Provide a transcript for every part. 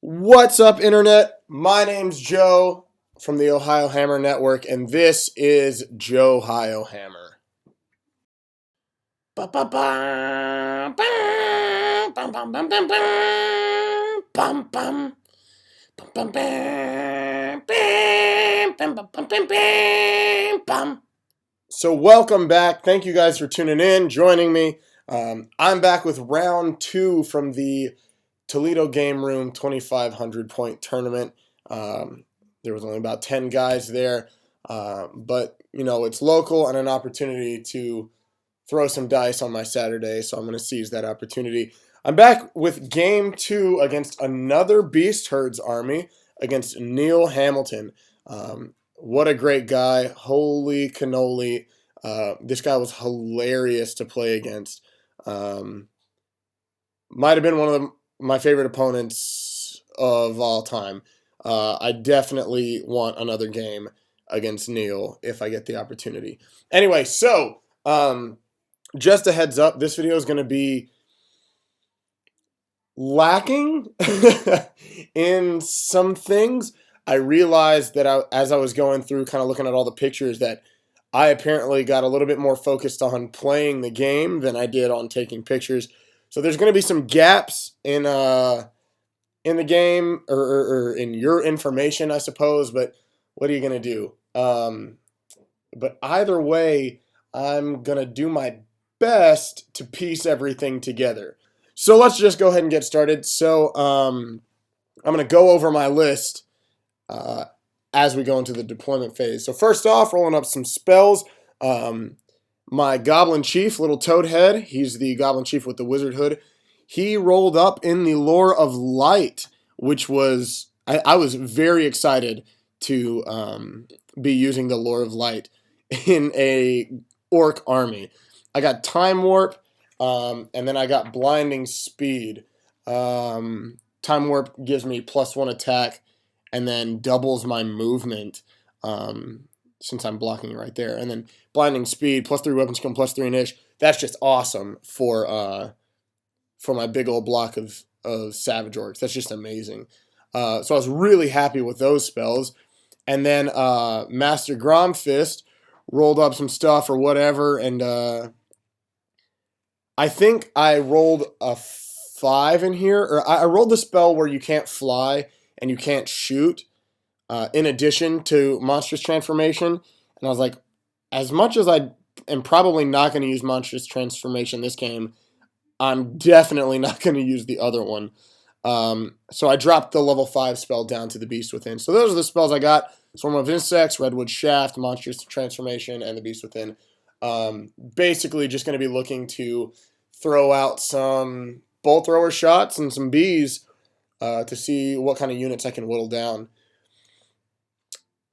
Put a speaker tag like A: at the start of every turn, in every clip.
A: What's up, Internet? My name's Joe from the Ohio Hammer Network, and this is Joe Ohio Hammer. So welcome back. Thank you guys for tuning in, joining me. I'm back with round 2 from the Toledo Game Room 2,500 point tournament. There was only about 10 guys there, but it's local and an opportunity to throw some dice on my Saturday, so I'm going to seize that opportunity. I'm back with game 2 against another Beast Herds army against Neil Hamilton. What a great guy. Holy cannoli. This guy was hilarious to play against. Might have been one of my favorite opponents of all time. I definitely want another game against Neil if I get the opportunity. Anyway, so just a heads up, this video is going to be lacking in some things. I realized that as I was going through kind of looking at all the pictures that I apparently got a little bit more focused on playing the game than I did on taking pictures. So there's going to be some gaps in the game or in your information, I suppose, but what are you going to do? But either way, I'm going to do my best to piece everything together. So let's just go ahead and get started. So I'm going to go over my list as we go into the deployment phase. So first off, rolling up some spells. My Goblin Chief, Little Toadhead, he's the Goblin Chief with the Wizard Hood. He rolled up in the Lore of Light, which was, I was very excited to be using the Lore of Light in a Orc army. I got Time Warp, and then I got Blinding Speed. Time Warp gives me +1 attack, and then doubles my movement, since I'm blocking right there. And then Blinding Speed, +3 weapon skill, +3 initiative. That's just awesome for my big old block of Savage Orcs. That's just amazing. So I was really happy with those spells. And then Masta Gromfist rolled up some stuff or whatever, and I think I rolled a 5 in here, or I rolled the spell where you can't fly and you can't shoot, in addition to Monstrous Transformation. And I was like, as much as I am probably not going to use Monstrous Transformation this game, I'm definitely not going to use the other one. So I dropped the level 5 spell down to the Beast Within. So those are the spells I got. Swarm of Insects, Redwood Shaft, Monstrous Transformation, and the Beast Within. Basically just going to be looking to throw out some bolt thrower shots and some bees to see what kind of units I can whittle down.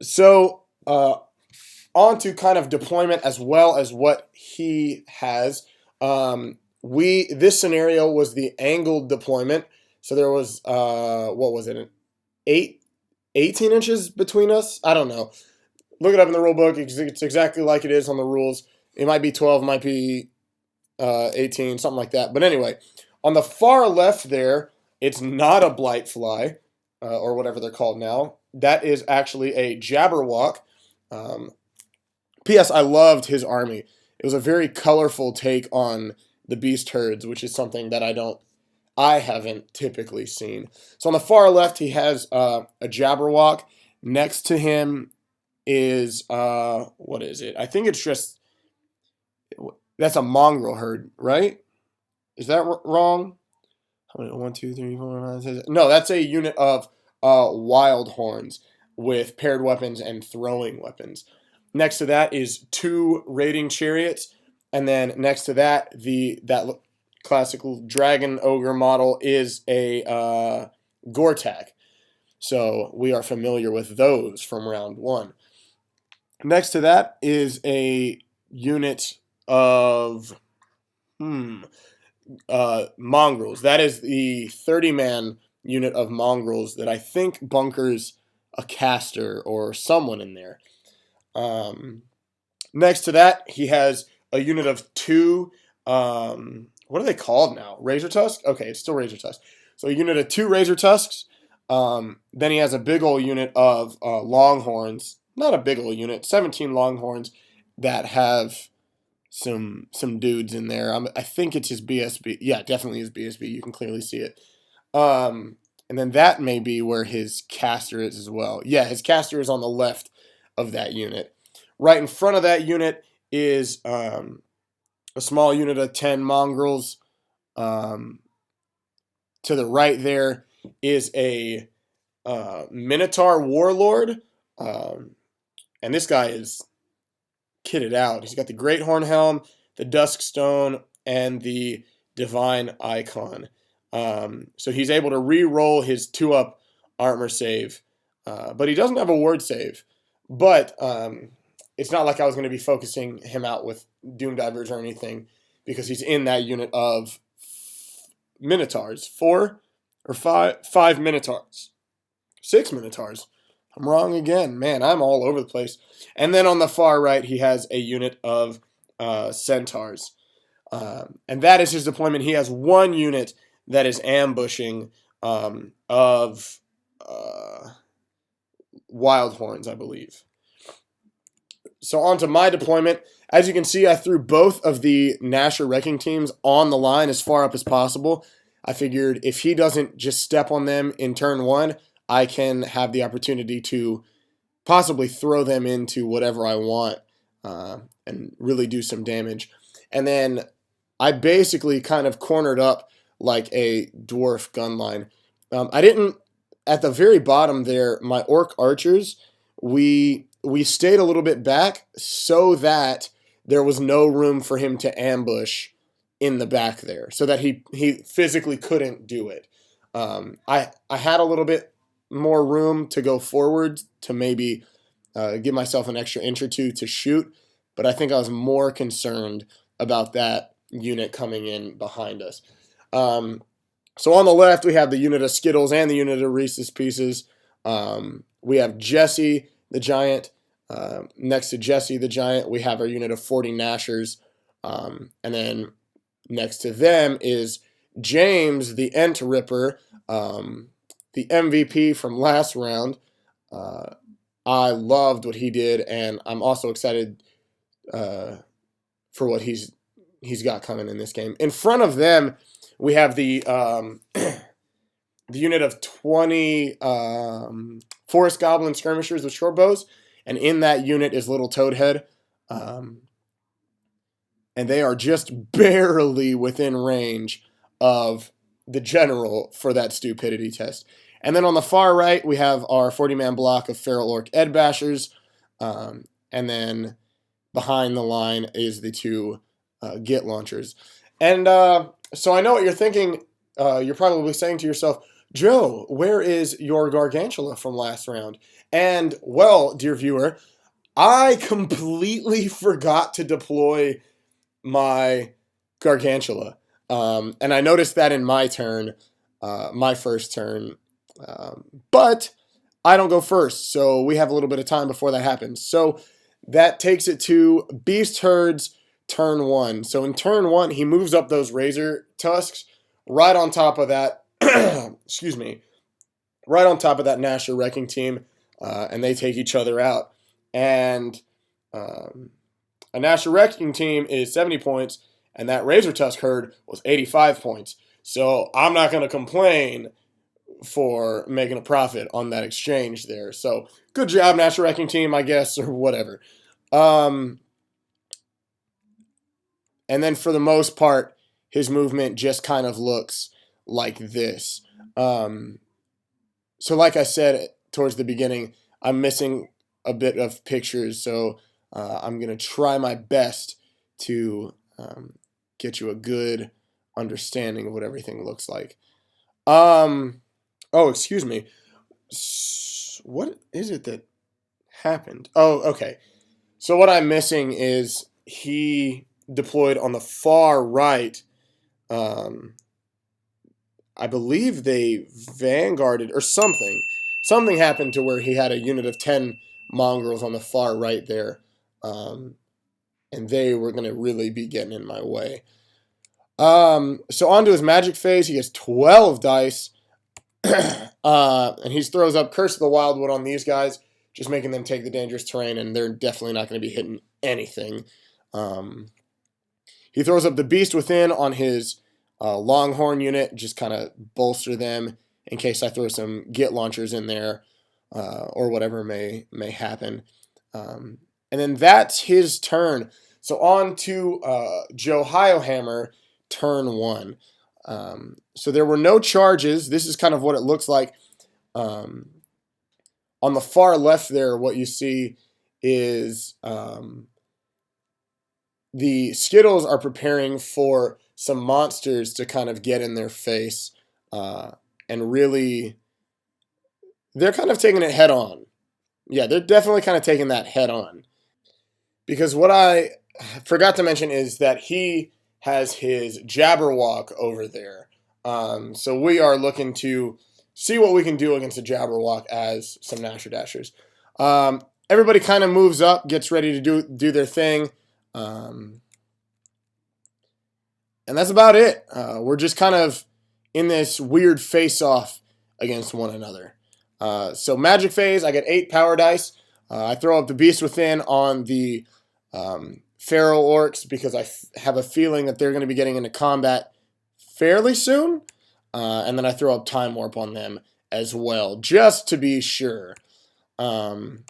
A: So on to kind of deployment as well as what he has. This scenario was the angled deployment. So there was, what was it, 18 inches between us? I don't know. Look it up in the rule book. It's exactly like it is on the rules. It might be 12, might be 18, something like that. But anyway, on the far left there, it's not a Blightfly, or whatever they're called now. That is actually a Jabberwock. P.S. I loved his army. It was a very colorful take on the Beast Herds, which is something that I haven't typically seen. So on the far left, he has a Jabberwock. Next to him is, what is it? I think it's just, that's a mongrel herd, right? Is that wrong? 1, 2, 3, 4, 5, 6. No, that's a unit of wild horns with paired weapons and throwing weapons. Next to that is 2 raiding chariots, and then next to that, that classical dragon ogre model is a Gortak. So we are familiar with those from round 1. Next to that is a unit of mongrels. That is the 30-man unit of mongrels that I think bunkers a caster or someone in there. Next to that, he has a unit of 2, what are they called now? Razor Tusk? Okay, it's still Razor Tusk. So a unit of 2 Razor Tusks. Then he has a big old unit of longhorns. Not a big old unit, 17 longhorns that have some dudes in there. I think it's his BSB. Yeah, definitely his BSB. You can clearly see it. And then that may be where his caster is as well. Yeah, his caster is on the left of that unit. Right in front of that unit is a small unit of 10 mongrels. To the right there is a Minotaur Warlord. And this guy is kitted out. He's got the Great Horn Helm, the Dusk Stone, and the Divine Icon. So he's able to re-roll his 2-up armor save. But he doesn't have a word save. But it's not like I was going to be focusing him out with Doom Divers or anything, because he's in that unit of Minotaurs. 4 or 5 Minotaurs. 6 Minotaurs. I'm wrong again. Man, I'm all over the place. And then on the far right, he has a unit of Centaurs. And that is his deployment. He has one unit that is ambushing of Wild Horns, I believe. So on to my deployment. As you can see, I threw both of the Nasher Wrecking Teams on the line as far up as possible. I figured if he doesn't just step on them in turn 1, I can have the opportunity to possibly throw them into whatever I want and really do some damage. And then I basically kind of cornered up like a dwarf gun line. I didn't, at the very bottom there, my orc archers, we stayed a little bit back so that there was no room for him to ambush in the back there, so that he physically couldn't do it. I had a little bit more room to go forward to maybe give myself an extra inch or two to shoot, but I think I was more concerned about that unit coming in behind us. So on the left, we have the unit of Skittles and the unit of Reese's Pieces. We have Jesse, the Giant. Next to Jesse, the Giant, we have our unit of 40 Nashers. And then next to them is James, the Ent Ripper, the MVP from last round. I loved what he did, and I'm also excited for what he's got coming in this game. In front of them, we have the the unit of 20 Forest Goblin Skirmishers with short bows, and in that unit is Little Toadhead. And they are just barely within range of the general for that stupidity test. And then on the far right, we have our 40-man block of Feral Orc Ed Bashers. And then behind the line is the 2 Git Launchers. And so I know what you're thinking. You're probably saying to yourself, Joe, where is your Gargantula from last round? And, well, dear viewer, I completely forgot to deploy my Gargantula. And I noticed that in my turn, my first turn. But I don't go first, so we have a little bit of time before that happens. So that takes it to Beast Herd's turn 1. So in turn 1, he moves up those Razor Tusks right on top of that, excuse me, right on top of that Nasher Wrecking Team, and they take each other out. And a Nasher Wrecking Team is 70 points, and that Razor Tusk herd was 85 points. So I'm not going to complain for making a profit on that exchange there. So good job, Nasher Wrecking Team, I guess, or whatever. And then for the most part, his movement just kind of looks like this. So like I said towards the beginning, I'm missing a bit of pictures, so I'm going to try my best to get you a good understanding of what everything looks like. Oh, excuse me. What is it that happened? Oh, okay. So what I'm missing is he deployed on the far right. I believe they vanguarded or something. Something happened to where he had a unit of 10 mongrels on the far right there. And they were going to really be getting in my way. So on to his magic phase. He has 12 dice. And he throws up Curse of the Wildwood on these guys, just making them take the dangerous terrain, and they're definitely not going to be hitting anything. He throws up the Beast Within on his Longhorn unit, just kind of bolster them in case I throw some Git Launchers in there or whatever may happen. And then that's his turn. So on to Johio Hammer, turn 1. So there were no charges. This is kind of what it looks like. On the far left there, what you see is the Skittles are preparing for some monsters to kind of get in their face, and really, they're kind of taking it head on. Yeah, they're definitely kind of taking that head on. Because what I forgot to mention is that he has his Jabberwock over there. So we are looking to see what we can do against a Jabberwock as some Nasher Dashers. Everybody kind of moves up, gets ready to do their thing. And that's about it. We're just kind of in this weird face-off against one another. So Magic Phase, I get 8 power dice. I throw up the Beast Within on the Feral Orcs because I have a feeling that they're going to be getting into combat fairly soon. And then I throw up Time Warp on them as well, just to be sure. And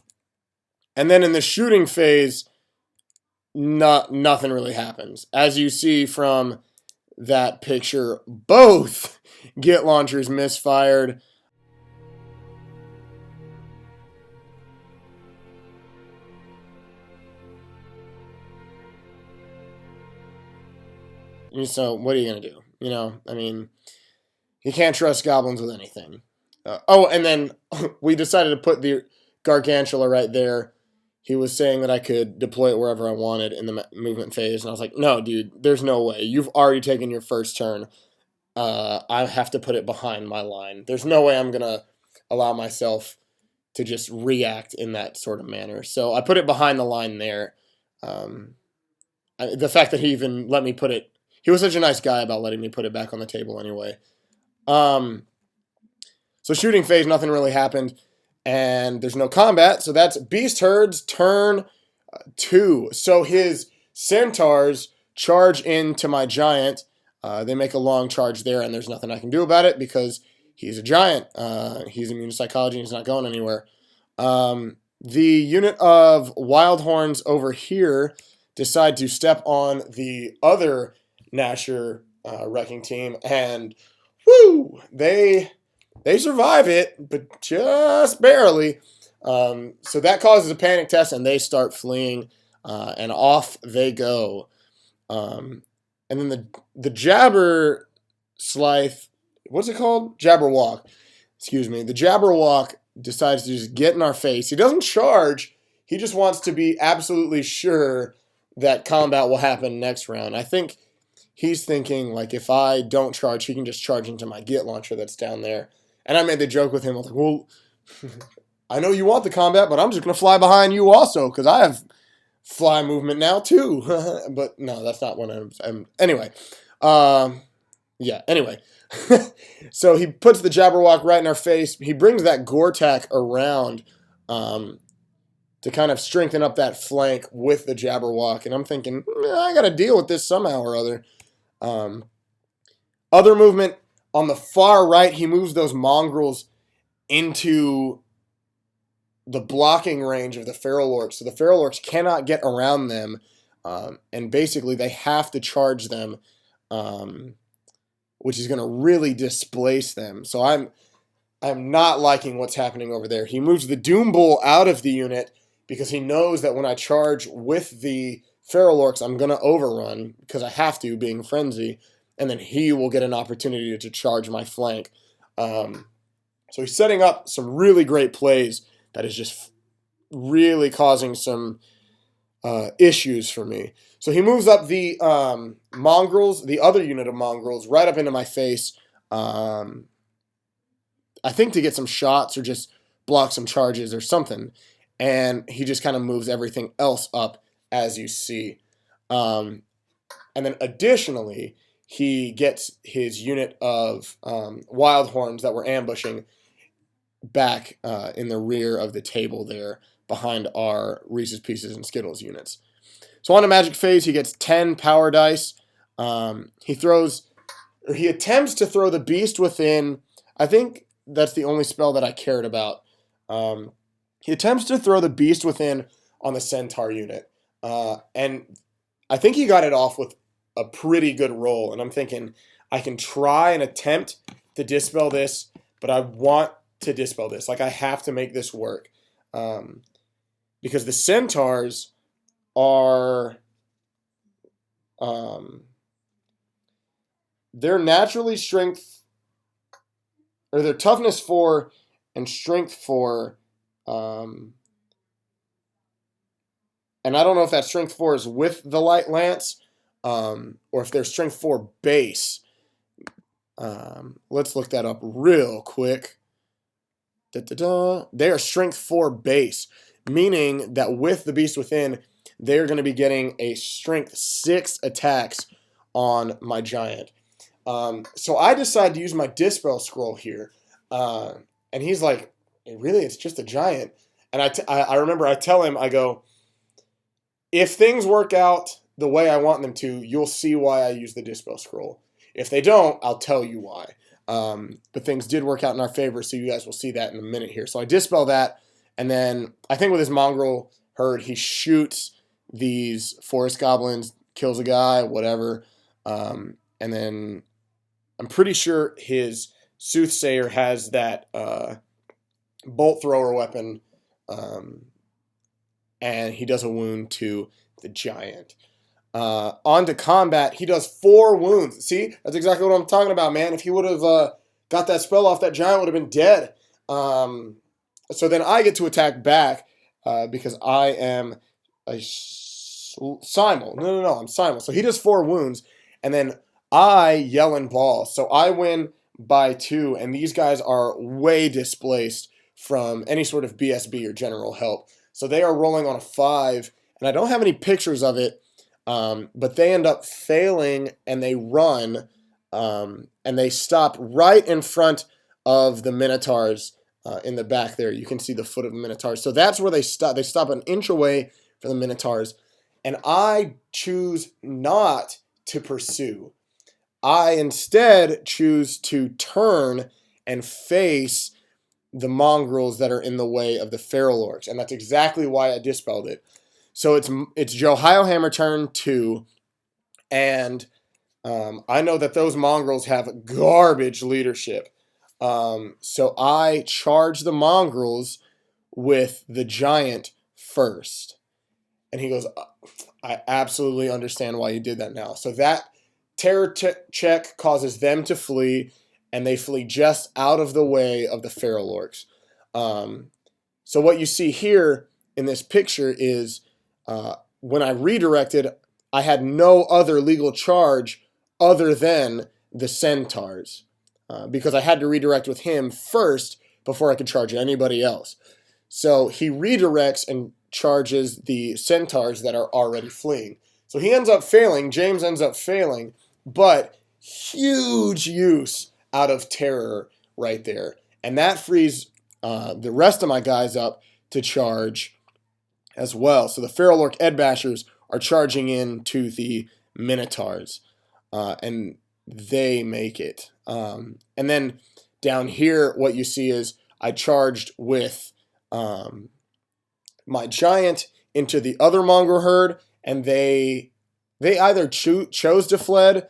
A: then in the shooting phase, nothing really happens. As you see from that picture, both Git Launchers misfired. So what are you going to do? You know, I mean, you can't trust goblins with anything. Oh, and then we decided to put the Gargantula right there. He was saying that I could deploy it wherever I wanted in the movement phase. And I was like, no, dude, there's no way. You've already taken your first turn. I have to put it behind my line. There's no way I'm going to allow myself to just react in that sort of manner. So I put it behind the line there. The fact that he even let me put it, he was such a nice guy about letting me put it back on the table anyway. So shooting phase, nothing really happened. And there's no combat, so that's Beast Herd's turn 2. So his Centaurs charge into my Giant. They make a long charge there, and there's nothing I can do about it because he's a Giant. He's immune to psychology, and he's not going anywhere. The unit of Wildhorns over here decide to step on the other Nasher wrecking team, and whoo, they survive it, but just barely. So that causes a panic test, and they start fleeing, and off they go. And then the Jabber Slythe, what's it called? Jabberwock. Excuse me. The Jabberwock decides to just get in our face. He doesn't charge. He just wants to be absolutely sure that combat will happen next round. I think he's thinking, like, if I don't charge, he can just charge into my Git Launcher that's down there. And I made the joke with him. I was like, well, I know you want the combat, but I'm just going to fly behind you also because I have fly movement now too. But no, that's not what I'm anyway. Yeah, anyway. So he puts the Jabberwock right in our face. He brings that Gortak around to kind of strengthen up that flank with the Jabberwock. And I'm thinking, I got to deal with this somehow or other. Other movement on the far right, he moves those mongrels into the blocking range of the Feral Orcs. So the Feral Orcs cannot get around them. And basically they have to charge them, which is going to really displace them. So I'm not liking what's happening over there. He moves the Doom Bull out of the unit because he knows that when I charge with the Feral Orcs, I'm going to overrun because I have to, being Frenzy. And then he will get an opportunity to charge my flank. So he's setting up some really great plays that is just really causing some issues for me. So he moves up the mongrels, the other unit of mongrels, right up into my face. I think to get some shots or just block some charges or something. And he just kind of moves everything else up as you see. And then additionally, he gets his unit of wild horns that were ambushing back in the rear of the table there behind our Reese's Pieces and Skittles units. So on a magic phase, he gets 10 power dice. He attempts to throw the beast within. I think that's the only spell that I cared about. He attempts to throw the beast within on the centaur unit. And I think he got it off with a pretty good roll. And I'm thinking, I can try and attempt to dispel this, but I want to dispel this. Like, I have to make this work. Because the centaurs are... they're naturally strength... or their toughness 4 and strength 4... and I don't know if that strength 4 is with the light lance, or if they're strength 4 base. Let's look that up real quick. They are strength 4 base, meaning that with the beast within, they're going to be getting a strength 6 attacks on my giant. So I decide to use my dispel scroll here, and he's like, "Really, it's just a giant." And I remember I tell him, I go, if things work out the way I want them to, you'll see why I use the dispel scroll. If they don't, I'll tell you why. But things did work out in our favor, so you guys will see that in a minute here. So I dispel that, and then I think with his mongrel herd, he shoots these forest goblins, kills a guy, whatever. And then I'm pretty sure his soothsayer has that bolt thrower weapon, and he does a wound to the giant. On to combat, he does 4 wounds. See, that's exactly what I'm talking about, man. If he would have got that spell off, that giant would have been dead. So then I get to attack back because I am a simul. No, I'm simul. So he does 4 wounds, and then I yell and ball. So I win by 2, and these guys are way displaced from any sort of BSB or general help. So they are rolling on a 5, and I don't have any pictures of it, but they end up failing, and they run, and they stop right in front of the Minotaurs in the back there. You can see the foot of the Minotaurs. So that's where they stop. They stop an inch away from the Minotaurs, and I choose not to pursue. I instead choose to turn and face the mongrels that are in the way of the feral orcs, and that's exactly why I dispelled it. So it's Johio Hammer turn 2, and I know that those mongrels have garbage leadership. So I charge the mongrels with the giant first, and he goes, "I absolutely understand why you did that now." So that terror check causes them to flee, and they flee just out of the way of the feral orcs. So what you see here in this picture is when I redirected, I had no other legal charge other than the centaurs, because I had to redirect with him first before I could charge anybody else. So he redirects and charges the centaurs that are already fleeing. So he ends up failing, James ends up failing, but huge use out of terror right there. And that frees the rest of my guys up to charge as well. So the Feral Orc Edbashers are charging into the Minotaurs, and they make it. And then down here, what you see is I charged with my giant into the other mongrel herd, and they either chose to flee,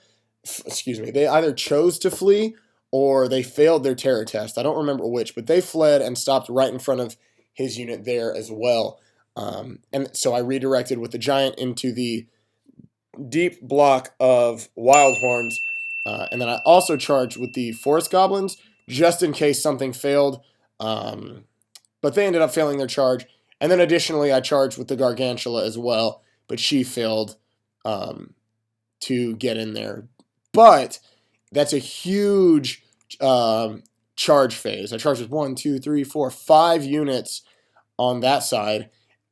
A: or they failed their terror test. I don't remember which, but they fled and stopped right in front of his unit there as well. And so I redirected with the giant into the deep block of wild horns, and then I also charged with the forest goblins just in case something failed, but they ended up failing their charge. And then additionally, I charged with the gargantula as well, but she failed to get in there. But that's a huge charge phase. I charged with 1, 2, 3, 4, 5 units on that side.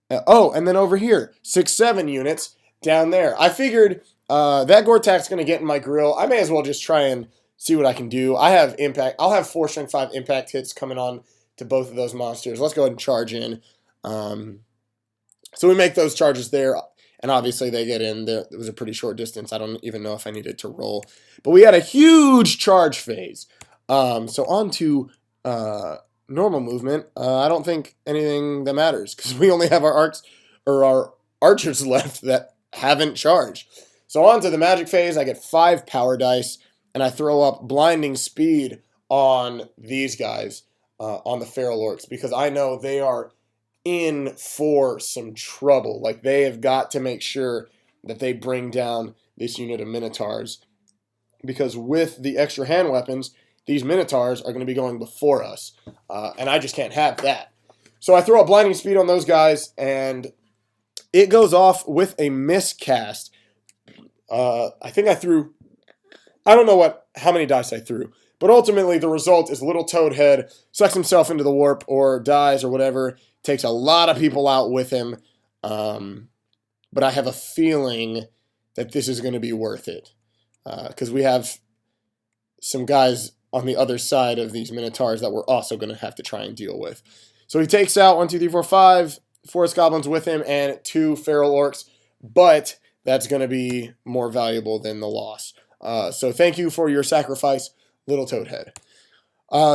A: And then over here, 6, 7 units down there. I figured That Gore-Tac's going to get in my grill. I may as well just try and see what I can do. I have impact. I'll have 4 strength 5 impact hits coming on to both of those monsters. Let's go ahead and charge in. So we make those charges there, and obviously they get in. It was a pretty short distance. I don't even know if I needed to roll. But we had a huge charge phase. So on to normal movement. I don't think anything that matters because we only have our archers left that haven't charged. So on to the magic phase. I get 5 power dice, and I throw up blinding speed on these guys, on the feral orcs, because I know they are in for some trouble. Like, they have got to make sure that they bring down this unit of minotaurs, because with the extra hand weapons, these minotaurs are going to be going before us, and I just can't have that. So I throw a blinding speed on those guys, and it goes off with a miscast. I think I don't know how many dice I threw, but ultimately the result is little Toadhead sucks himself into the warp or dies or whatever. Takes a lot of people out with him, but I have a feeling that this is going to be worth it, because we have some guys on the other side of these minotaurs that we're also going to have to try and deal with. So he takes out 1, 2, 3, 4, 5 forest goblins with him and 2 feral orcs, but that's going to be more valuable than the loss. So thank you for your sacrifice, little Toadhead.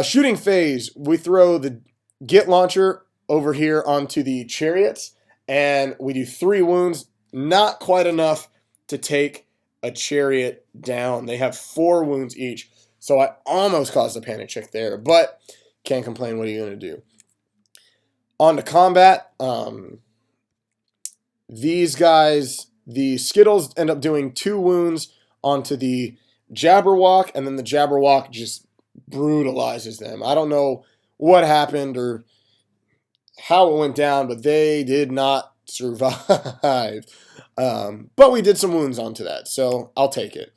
A: Shooting phase, we throw the Git Launcher over here onto the chariots, and we do 3 wounds. Not quite enough to take a chariot down. They have 4 wounds each, so I almost caused a panic check there, but can't complain. What are you going to do? On to combat. These guys, the Skittles end up doing 2 wounds onto the Jabberwock, and then the Jabberwock just brutalizes them. I don't know what happened or how it went down, but they did not survive. But we did some wounds onto that, so I'll take it.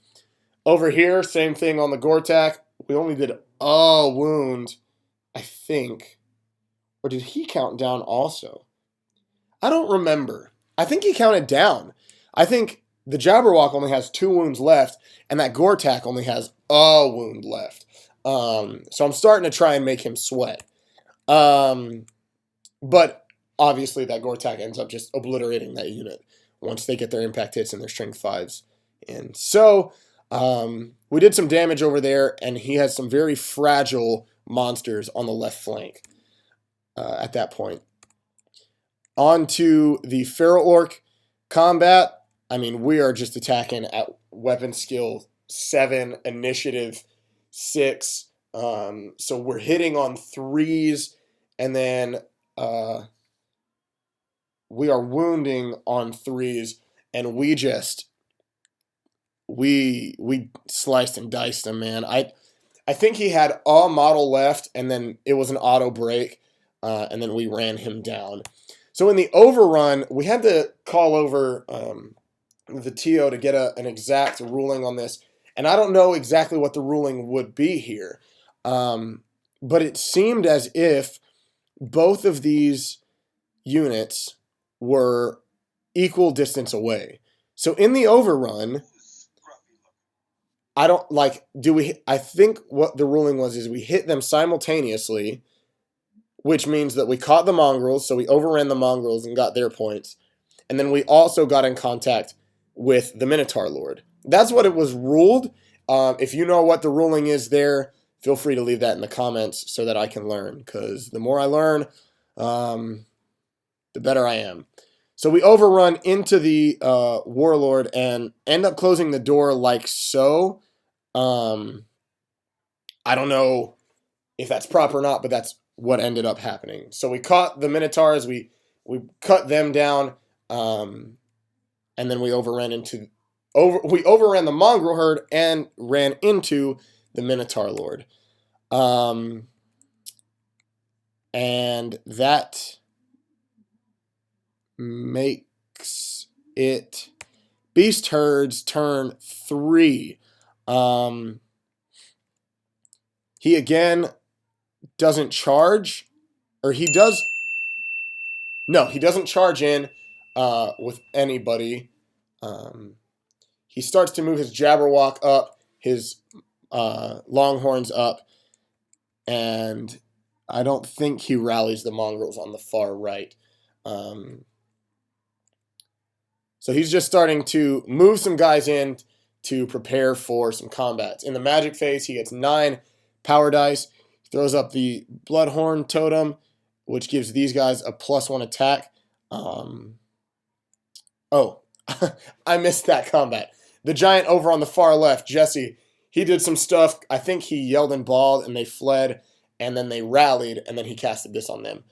A: Over here, same thing on the Gore-Tac. We only did a wound, I think. Or did he count down also? I don't remember. I think he counted down. I think the Jabberwock only has 2 wounds left, and that Gore-Tac only has a wound left. So I'm starting to try and make him sweat. But obviously that Gore-Tac ends up just obliterating that unit once they get their impact hits and their strength 5s in. So we did some damage over there, and he has some very fragile monsters on the left flank at that point. On to the feral orc combat. I mean, we are just attacking at weapon skill 7, initiative 6. So we're hitting on 3s, and then we are wounding on 3s, and we sliced and diced him, man. I think he had a model left, and then it was an auto break, and then we ran him down. So in the overrun, we had to call over the TO to get an exact ruling on this, and I don't know exactly what the ruling would be here, but it seemed as if both of these units were equal distance away. So in the overrun, I think what the ruling was is we hit them simultaneously, which means that we caught the mongrels, so we overran the mongrels and got their points. And then we also got in contact with the Minotaur Lord. That's what it was ruled. If you know what the ruling is there, feel free to leave that in the comments so that I can learn, because the more I learn, the better I am. So we overrun into the Warlord and end up closing the door like so. I don't know if that's proper or not, but that's what ended up happening. So we caught the Minotaurs, we cut them down, and then we overran the mongrel herd and ran into the Minotaur Lord. And that makes it Beast Herd's turn 3. He again doesn't charge, or he does. No, he doesn't charge in with anybody. he starts to move his Jabberwock up, his Longhorns up, and I don't think he rallies the Mongrels on the far right. So he's just starting to move some guys in to prepare for some combats. In the magic phase, he gets 9 power dice. He throws up the Bloodhorn Totem, which gives these guys a +1 attack. Oh, I missed that combat. The giant over on the far left, Jesse, he did some stuff. I think he yelled and bawled, and they fled, and then they rallied, and then he casted this on them.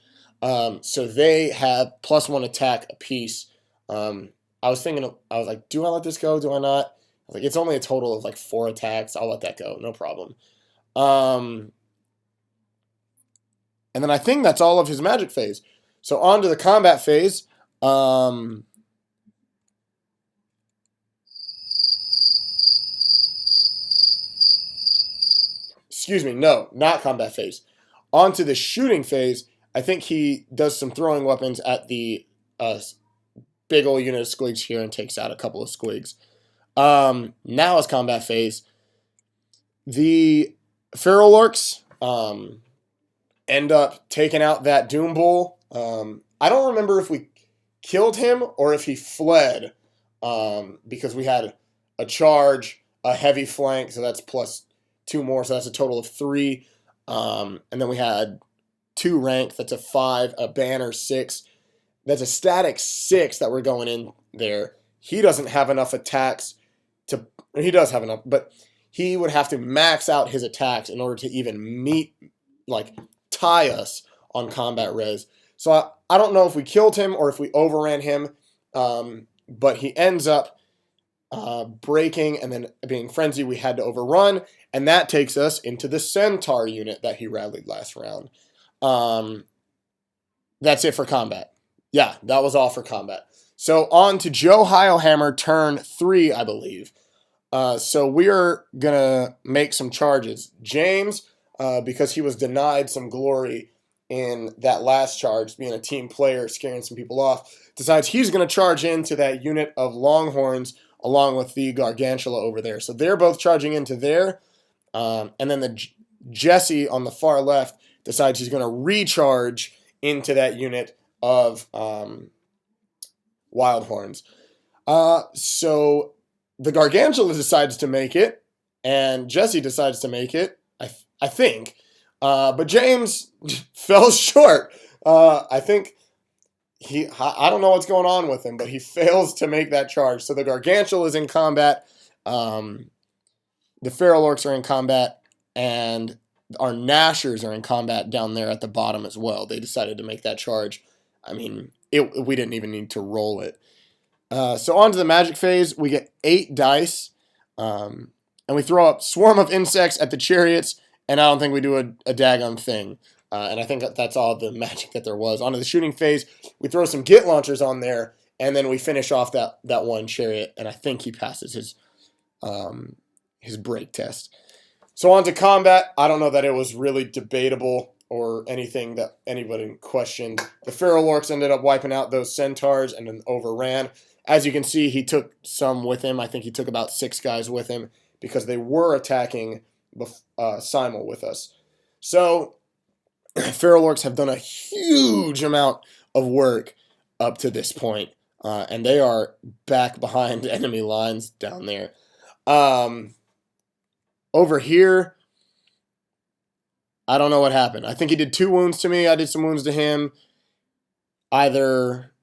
A: So they have +1 attack apiece. I was like, do I let this go? Do I not? I was like, it's only a total of like 4 attacks. I'll let that go. No problem. And then I think that's all of his magic phase. So on to the combat phase. Excuse me. No, not combat phase. On to the shooting phase. I think he does some throwing weapons at the big old unit of squigs here and takes out a couple of squigs. Now is combat phase. The Feral Orcs end up taking out that Doom Bull. I don't remember if we killed him or if he fled, because we had a charge, a heavy flank, so that's +2 more, so that's a total of 3. And then we had 2 rank, that's a 5, a banner 6. That's a static 6 that we're going in there. He doesn't have enough attacks to... He does have enough, but he would have to max out his attacks in order to even meet, like, tie us on combat res. So I don't know if we killed him or if we overran him, but he ends up breaking and then being frenzied. We had to overrun, and that takes us into the Centaur unit that he rallied last round. That's it for combat. Yeah, that was all for combat. So on to Joe Heilhammer, turn 3, I believe. So we are going to make some charges. James, because he was denied some glory in that last charge, being a team player, scaring some people off, decides he's going to charge into that unit of Longhorns along with the Gargantula over there. So they're both charging into there. And then the Jesse on the far left decides he's going to recharge into that unit of Wildhorns. So the Gargantula decides to make it, and Jesse decides to make it, I think. But James fell short. I think I don't know what's going on with him, but he fails to make that charge. So the Gargantula is in combat. The Feral Orcs are in combat, and our Nashers are in combat down there at the bottom as well. They decided to make that charge. I mean, we didn't even need to roll it. So on to the magic phase. We get 8 dice, and we throw up Swarm of Insects at the chariots, and I don't think we do a daggum thing. And I think that's all the magic that there was. On to the shooting phase, we throw some Git Launchers on there, and then we finish off that one chariot, and I think he passes his break test. So on to combat. I don't know that it was really debatable or anything that anybody questioned. The Feral Orcs ended up wiping out those Centaurs and then overran. As you can see, he took some with him. I think he took about 6 guys with him because they were attacking Simul with us. So Feral Orcs have done a huge amount of work up to this point, and they are back behind enemy lines down there. Over here, I don't know what happened. I think he did 2 wounds to me. I did some wounds to him. Either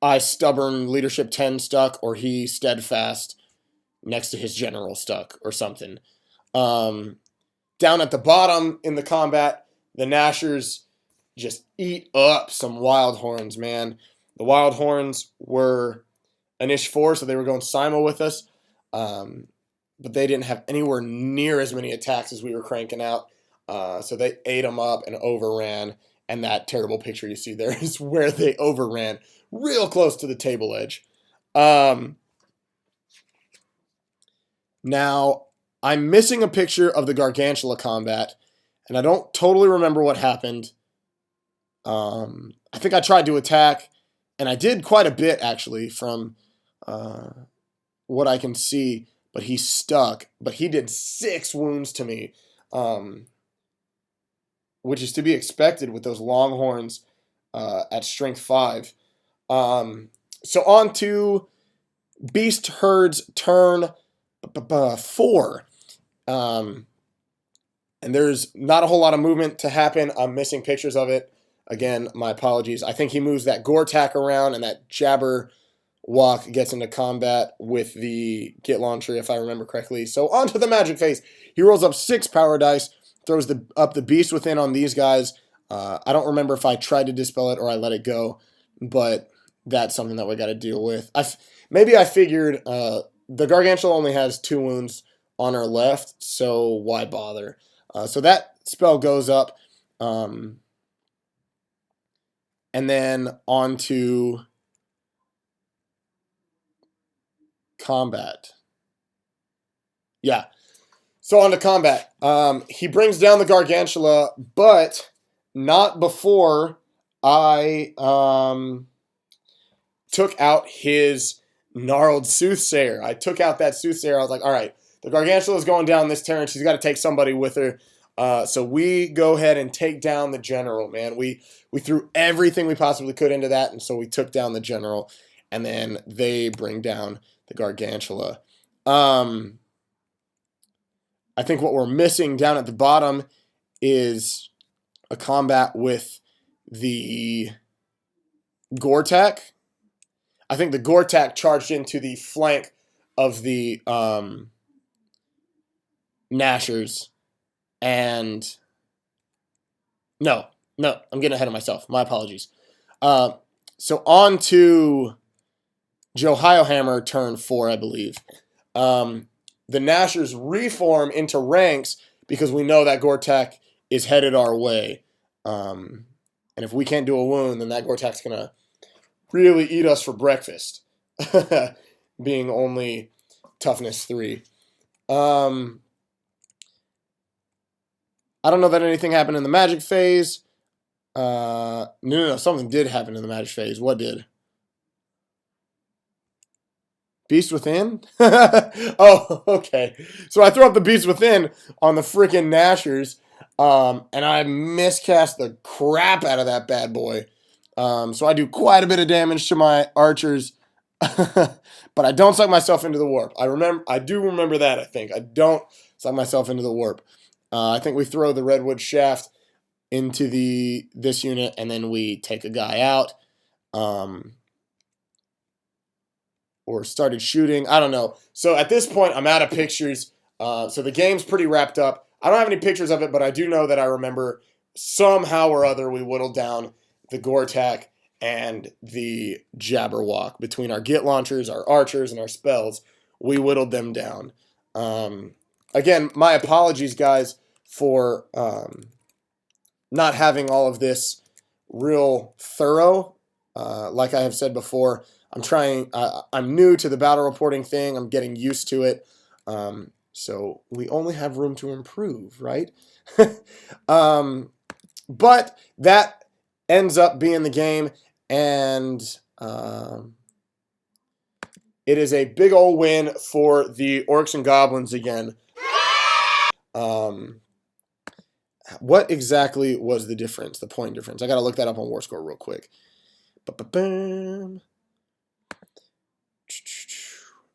A: I stubborn leadership 10 stuck, or he steadfast next to his general stuck, or something. Down at the bottom in the combat, the Nashers just eat up some Wildhorns, man. The Wildhorns were an ish 4, so they were going Simul with us. But they didn't have anywhere near as many attacks as we were cranking out. So they ate them up and overran. And that terrible picture you see there is where they overran, real close to the table edge. Now, I'm missing a picture of the Gargantula combat, and I don't totally remember what happened. I think I tried to attack, and I did quite a bit, actually, from what I can see, but he's stuck. But he did 6 wounds to me, which is to be expected with those Longhorns at strength 5. So on to Beast Herd's turn 4. And there's not a whole lot of movement to happen. I'm missing pictures of it. Again, my apologies. I think he moves that Gore-Tack around, and that Jabber Walk gets into combat with the Git Launcher, if I remember correctly. So onto the Magic Phase. He rolls up 6 power dice, throws up the Beast Within on these guys. I don't remember if I tried to dispel it or I let it go, but that's something that we got to deal with. Maybe I figured the Gargantua only has 2 wounds on her left, so why bother? So that spell goes up. And then on to combat. Yeah. So on to combat. He brings down the Gargantula, but not before I took out his Gnarled Soothsayer. I took out that Soothsayer. I was like, all right, the Gargantula is going down this turn. She's got to take somebody with her. So we go ahead and take down the General, man. We threw everything we possibly could into that, and so we took down the General, and then they bring down the Gargantula. I think what we're missing down at the bottom is a combat with the Gore-Tack. I think the Gore-Tack charged into the flank of the Nashers. And no, I'm getting ahead of myself. My apologies. So on to Johio Hammer, turn 4, I believe. The Nashers reform into ranks because we know that Gore-Tack is headed our way. And if we can't do a wound, then that Gore-Tack's going to really eat us for breakfast, being only toughness 3. I don't know that anything happened in the Magic Phase. No, something did happen in the Magic Phase. What did? Beast Within? Oh, okay. So I throw up the Beast Within on the freaking Nashers, and I miscast the crap out of that bad boy. So I do quite a bit of damage to my archers, but I don't suck myself into the warp. I do remember that, I think. I don't suck myself into the warp. I think we throw the Redwood Shaft into this unit, and then we take a guy out. Or started shooting. I don't know. So at this point, I'm out of pictures. So the game's pretty wrapped up. I don't have any pictures of it, but I do know that I remember somehow or other we whittled down the Gore-Tack and the Jabberwock. Between our Git Launchers, our Archers, and our spells, we whittled them down. Again, my apologies, guys, for not having all of this real thorough. Like I have said before, I'm new to the battle reporting thing. I'm getting used to it. So we only have room to improve, right? But that ends up being the game, and it is a big old win for the Orcs and Goblins again. What exactly was the difference, the point difference? I got to look that up on WarScore real quick.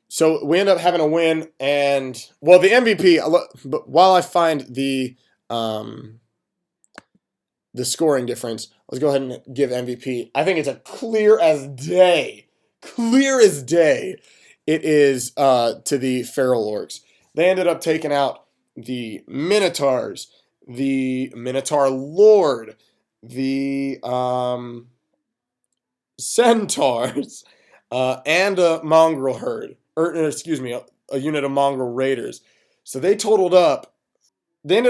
A: So we end up having a win, and well, the MVP. But while I find the scoring difference, let's go ahead and give MVP. I think it's a clear as day. Clear as day. It is to the Feral Orcs. They ended up taking out the Minotaurs, the Minotaur Lord, the Centaurs, and a mongrel herd. Excuse me, a unit of mongrel raiders. So they ended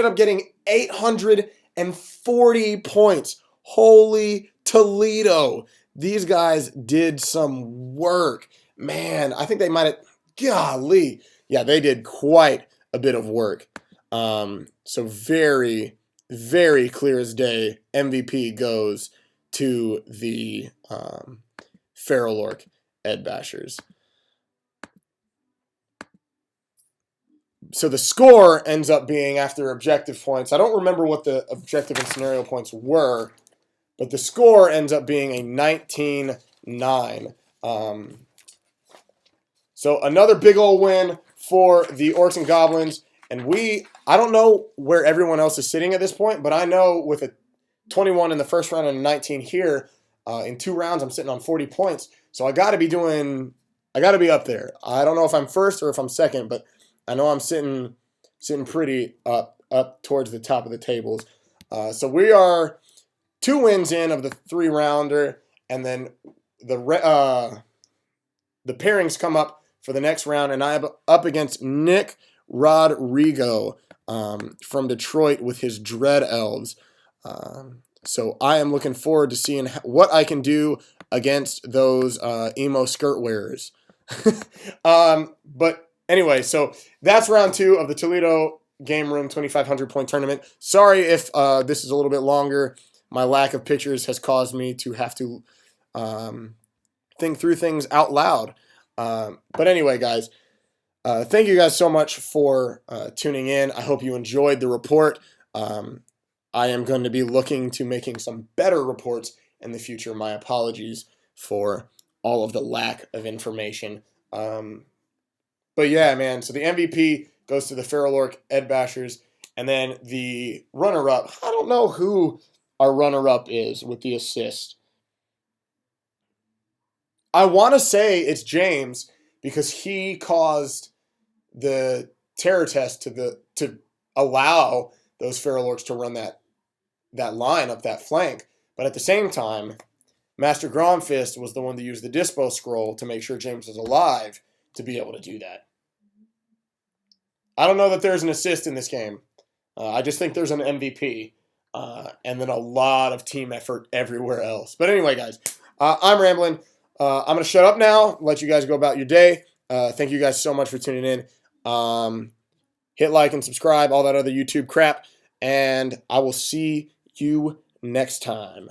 A: up getting 840 points. Holy Toledo. These guys did some work. Man, I think they might have, golly. Yeah, they did quite a bit of work. So very, very clear as day, MVP goes to the Feral Orc Ed Bashers. So the score ends up being after objective points. I don't remember what the objective and scenario points were, but the score ends up being a 19-9. So another big old win for the Orcs and Goblins. And I don't know where everyone else is sitting at this point, but I know with a 21 in the first round and a 19 here, in 2 rounds, I'm sitting on 40 points. So I got to be up there. I don't know if I'm first or if I'm second, but I know I'm sitting pretty up towards the top of the tables. So we are 2 wins in of the 3-rounder, and then the pairings come up for the next round, and I'm up against Nick Rodrigo from Detroit with his Dread Elves. So I am looking forward to seeing what I can do against those emo skirt wearers. But anyway, so that's round 2 of the Toledo Game Room 2,500 point tournament. Sorry if this is a little bit longer. My lack of pictures has caused me to have to think through things out loud. But anyway, guys, thank you guys so much for tuning in. I hope you enjoyed the report. I am going to be looking to making some better reports in the future. My apologies for all of the lack of information. But yeah, man, so the MVP goes to the Feral Orc Ed Bashers, and then the runner-up, I don't know who our runner-up is with the assist. I want to say it's James because he caused the terror test to allow those Feral Orcs to run that line up that flank. But at the same time, Masta Gromfist was the one to use the Dispo scroll to make sure James was alive to be able to do that. I don't know that there's an assist in this game. I just think there's an MVP. And then a lot of team effort everywhere else. But anyway, guys, I'm rambling. I'm going to shut up now, let you guys go about your day. Thank you guys so much for tuning in. Hit like and subscribe, all that other YouTube crap. And I will see you next time.